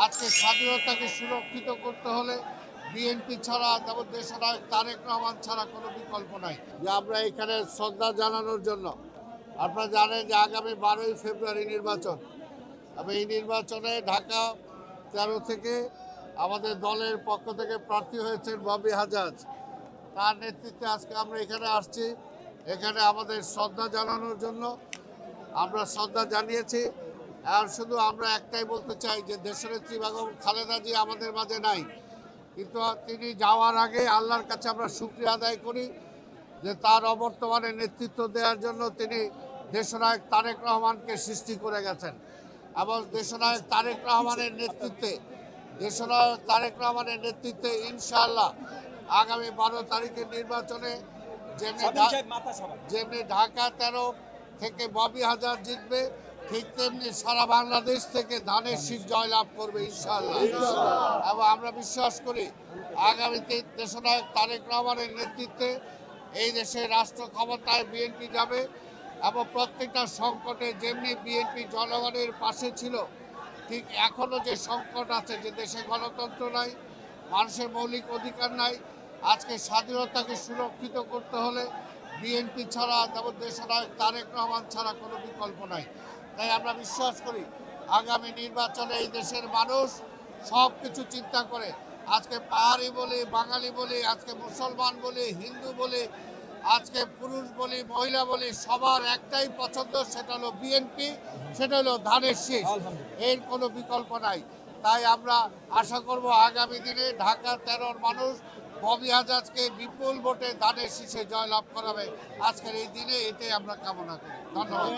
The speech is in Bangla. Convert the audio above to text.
আজকে স্বাধীনতাকে সুরক্ষিত করতে হলে বিএনপি ছাড়া যেমন দেশনায়ক তারেক রহমান ছাড়া কোনো বিকল্প নাই। যে আমরা এখানে শ্রদ্ধা জানানোর জন্য, আপনারা জানেন যে আগামী 12ই ফেব্রুয়ারি নির্বাচন। এই নির্বাচনে ঢাকা 13 থেকে আমাদের দলের পক্ষ থেকে প্রার্থী হয়েছেন ববি হাজাজ। তার নেতৃত্বে আজকে আমরা এখানে আসছি, এখানে আমাদের শ্রদ্ধা জানানোর জন্য। আমরা শ্রদ্ধা জানিয়েছি। আর শুধু আমরা একটাই বলতে চাই যে দেশনেত্রী বেগম খালেদা জি আমাদের মাঝে নাই, কিন্তু তিনি যাওয়ার আগে আল্লাহর কাছে আমরা শুকরিয়া আদায় করি যে তার অবর্তমানে নেতৃত্ব দেওয়ার জন্য তিনি দেশনায়ক তারেক রহমানকে সৃষ্টি করে গেছেন। এবং দেশনায়ক তারেক রহমানের নেতৃত্বে ইনশাআল্লাহ আগামী 12 তারিখের নির্বাচনে যেমনি ঢাকা 13 থেকে ববি হাজার জিতবে, ঠিক তেমনি সারা বাংলাদেশ থেকে ধানের শীষ জয়লাভ করবে ইনশাআল্লাহ। এবং আমরা বিশ্বাস করি আগামীতে দেশনায়ক তারেক রহমানের নেতৃত্বে এই দেশের রাষ্ট্র ক্ষমতায় বিএনপি যাবে। এবং প্রত্যেকটা সংকটে যেমনি বিএনপি জনগণের পাশে ছিল, ঠিক এখনও যে সংকট আছে, যে দেশে গণতন্ত্র নাই, মানুষের মৌলিক অধিকার নাই, আজকে স্বাধীনতাকে সুরক্ষিত করতে হলে বিএনপি ছাড়া যেমন দেশনায়ক তারেক রহমান ছাড়া কোনো বিকল্প নাই। তাই আমরা বিশ্বাস করি আগামী নির্বাচনে এই দেশের মানুষ সব কিছু চিন্তা করে, আজকে পাহাড়ি বলি, বাঙালি বলি, আজকে মুসলমান বলি, হিন্দু বলি, আজকে পুরুষ বলি, মহিলা বলি, সবার একটাই পছন্দ, সেটা হলো বিএনপি, সেটা হলো ধানের শীষ। এর কোনো বিকল্প নাই। তাই আমরা আশা করব আগামী দিনে ঢাকা 13 মানুষ ববি হাজাজকে বিপুল ভোটে ধানের শীষে জয়লাভ করাবে আজকের এই দিনে। এটাই আমরা কামনা করি। ধন্যবাদ।